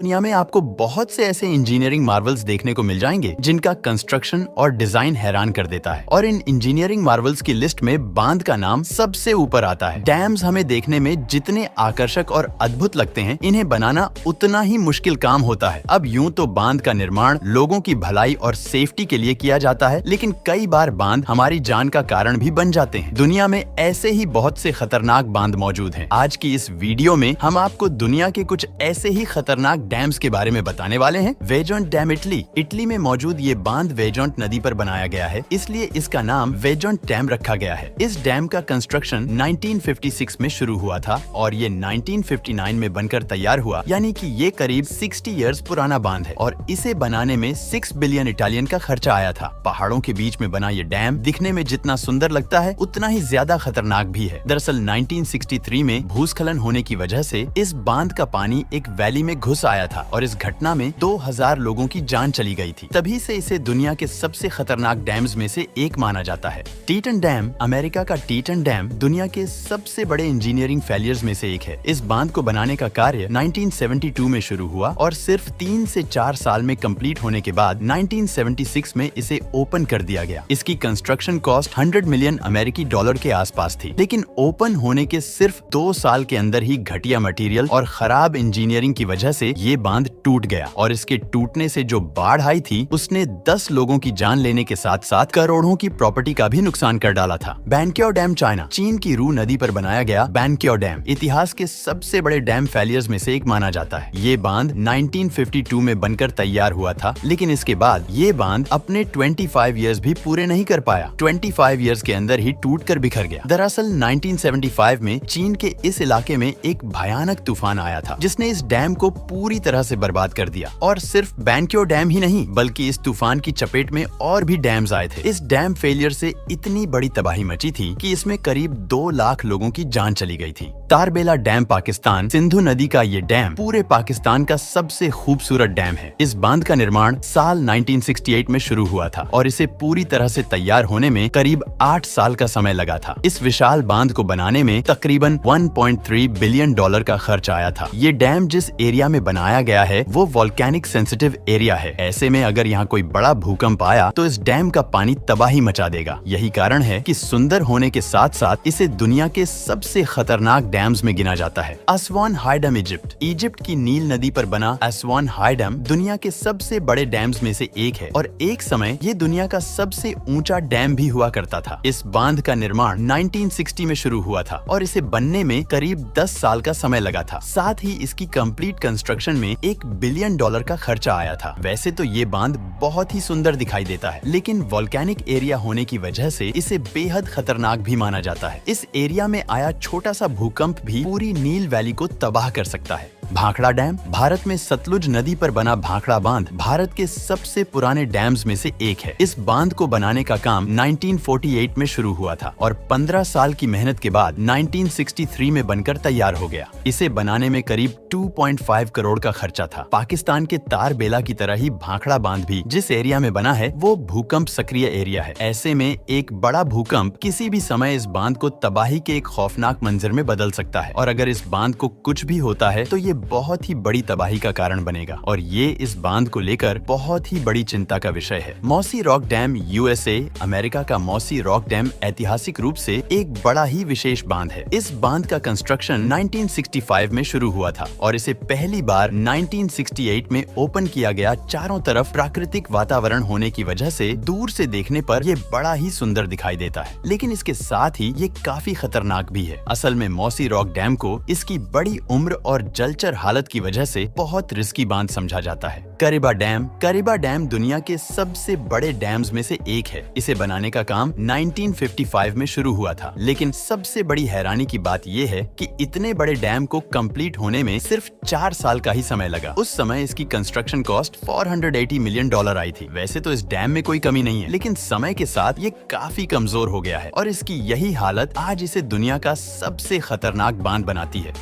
दुनिया में आपको बहुत से ऐसे इंजीनियरिंग मार्वल्स देखने को मिल जाएंगे जिनका कंस्ट्रक्शन और डिजाइन हैरान कर देता है। और इन इंजीनियरिंग मार्वल्स की लिस्ट में बांध का नाम सबसे ऊपर आता है। डैम्स हमें देखने में जितने आकर्षक और अद्भुत लगते हैं, इन्हें बनाना उतना ही मुश्किल काम होता है। अब यूं तो बांध का निर्माण लोगों की भलाई और सेफ्टी के लिए किया जाता है, लेकिन कई बार बांध हमारी जान का कारण भी बन जाते हैं। दुनिया में ऐसे ही बहुत से खतरनाक बांध मौजूद हैं। आज की इस वीडियो में हम आपको दुनिया के कुछ ऐसे ही खतरनाक डैम्स के बारे में बताने वाले हैं। वेजोंट डैम इटली में मौजूद ये बांध वेजोंट नदी पर बनाया गया है, इसलिए इसका नाम वेजोंट डैम रखा गया है। इस डैम का कंस्ट्रक्शन 1956 में शुरू हुआ था और ये 1959 में बनकर तैयार हुआ, यानी कि ये करीब 60 इयर्स पुराना बांध है और इसे बनाने में 6 बिलियन इटालियन का खर्चा आया था। पहाड़ों के बीच में बना ये डैम दिखने में जितना सुंदर लगता है, उतना ही ज्यादा खतरनाक भी है। दरअसल 1963 में भूस्खलन होने की वजह से इस बांध का पानी एक वैली में घुस आया था और इस घटना में 2000 लोगों की जान चली गई थी। तभी से इसे दुनिया के सबसे खतरनाक डैम्स में से एक माना जाता है। टीटन डैम, अमेरिका का टीटन डैम दुनिया के सबसे बड़े इंजीनियरिंग फेलियर्स में से एक है। इस बांध को बनाने का कार्य 1972 में शुरू हुआ और सिर्फ 3 से 4 साल में कंप्लीट होने के बाद 1976 में इसे ओपन कर दिया गया। इसकी कंस्ट्रक्शन कॉस्ट 100 मिलियन अमेरिकी डॉलर के आसपास थी, लेकिन ओपन होने के सिर्फ 2 साल के अंदर ही घटिया मटेरियल और खराब इंजीनियरिंग की वजह से ये बांध टूट गया और इसके टूटने से जो बाढ़ आई थी उसने 10 लोगों की जान लेने के साथ साथ करोड़ों की प्रॉपर्टी का भी नुकसान कर डाला था। बैंक्योर डैम चाइना, चीन की रू नदी पर बनाया गया बैंक्योर डैम इतिहास के सबसे बड़े डैम फेलियर्स में से एक माना जाता है। ये बांध 1952 में बनकर तैयार हुआ था, लेकिन इसके बाद ये बांध अपने 25 इयर्स भी पूरे नहीं कर पाया। 25 इयर्स के अंदर ही टूटकर बिखर गया। दरअसल 1975 में चीन के इस इलाके में एक भयानक तूफान आया था, जिसने इस डैम को पूरी तरह से बर्बाद कर दिया। और सिर्फ बैंक्योर डैम ही नहीं, बल्कि इस तूफान की चपेट में और भी डैम्स आए थे। इस डैम फेलियर से इतनी बड़ी तबाही मची थी कि इसमें करीब 2 लाख लोगों की जान चली गई थी। तारबेला डैम पाकिस्तान, सिंधु नदी का ये डैम पूरे पाकिस्तान का सबसे खूबसूरत डैम है। इस बांध का निर्माण साल 1968 में शुरू हुआ था और इसे पूरी तरह से तैयार होने में करीब 8 साल का समय लगा था। इस विशाल बांध को बनाने में तकरीबन 1.3 बिलियन डॉलर का खर्च आया था। ये डैम जिस एरिया में बनाया गया है वो वोल्केनिक सेंसिटिव एरिया है। ऐसे में अगर यहाँ कोई बड़ा भूकंप आया तो इस डैम का पानी तबाही मचा देगा। यही कारण है कि सुंदर होने के साथ साथ इसे दुनिया के सबसे खतरनाक डैम्स में गिना जाता है। असवान हाई डैम इजिप्ट की नील नदी पर बना असवान हाई डैम दुनिया के सबसे बड़े डैम्स में से एक है और एक समय ये दुनिया का सबसे ऊंचा डैम भी हुआ करता था। इस बांध का निर्माण 1960 में शुरू हुआ था और इसे बनने में करीब 10 साल का समय लगा था। साथ ही इसकी कंप्लीट कंस्ट्रक्शन में $1 बिलियन का खर्चा आया था। वैसे तो ये बांध बहुत ही सुंदर दिखाई देता है, लेकिन वोल्केनिक एरिया होने की वजह से इसे बेहद खतरनाक भी माना जाता है। इस एरिया में आया छोटा सा भूकंप भी पूरी नील वैली को तबाह कर सकता है। भाखड़ा डैम, भारत में सतलुज नदी पर बना भाखड़ा बांध भारत के सबसे पुराने डैम्स में से एक है। इस बांध को बनाने का काम 1948 में शुरू हुआ था और 15 साल की मेहनत के बाद 1963 में बनकर तैयार हो गया। इसे बनाने में करीब 2.5 करोड़ का खर्चा था। पाकिस्तान के तारबेला की तरह ही भाखड़ा बांध भी जिस एरिया में बना है वो भूकंप सक्रिय एरिया है। ऐसे में एक बड़ा भूकंप किसी भी समय इस बांध को तबाही के एक खौफनाक मंजर में बदल सकता है और अगर इस बांध को कुछ भी होता है तो ये बहुत ही बड़ी तबाही का कारण बनेगा और ये इस बांध को लेकर बहुत ही बड़ी चिंता का विषय है। मौसी रॉक डैम यूएसए, अमेरिका का मौसी रॉक डैम ऐतिहासिक रूप से एक बड़ा ही विशेष बांध है। इस बांध का कंस्ट्रक्शन 1965 में शुरू हुआ था और इसे पहली बार 1968 में ओपन किया गया। चारों तरफ प्राकृतिक वातावरण होने की वजह से दूर से देखने पर ये बड़ा ही सुंदर दिखाई देता है, लेकिन इसके साथ ही ये काफी खतरनाक भी है। असल में मौसी रॉक डैम को इसकी बड़ी उम्र और जलचर हालत की वजह से बहुत रिस्की बांध समझा जाता है। करिबा डैम दुनिया के सबसे बड़े डैम्स में से एक है। इसे बनाने का काम 1955 में शुरू हुआ था, लेकिन सबसे बड़ी हैरानी की बात यह है कि इतने बड़े डैम को कंप्लीट होने में सिर्फ 4 साल का ही समय लगा। उस समय इसकी कंस्ट्रक्शन कॉस्ट $480 मिलियन आई थी। वैसे तो इस डैम में कोई कमी नहीं है, लेकिन समय के साथ ये काफी कमजोर हो गया है और इसकी यही हालत आज इसे दुनिया का सबसे खतरनाक बांध बनाती है।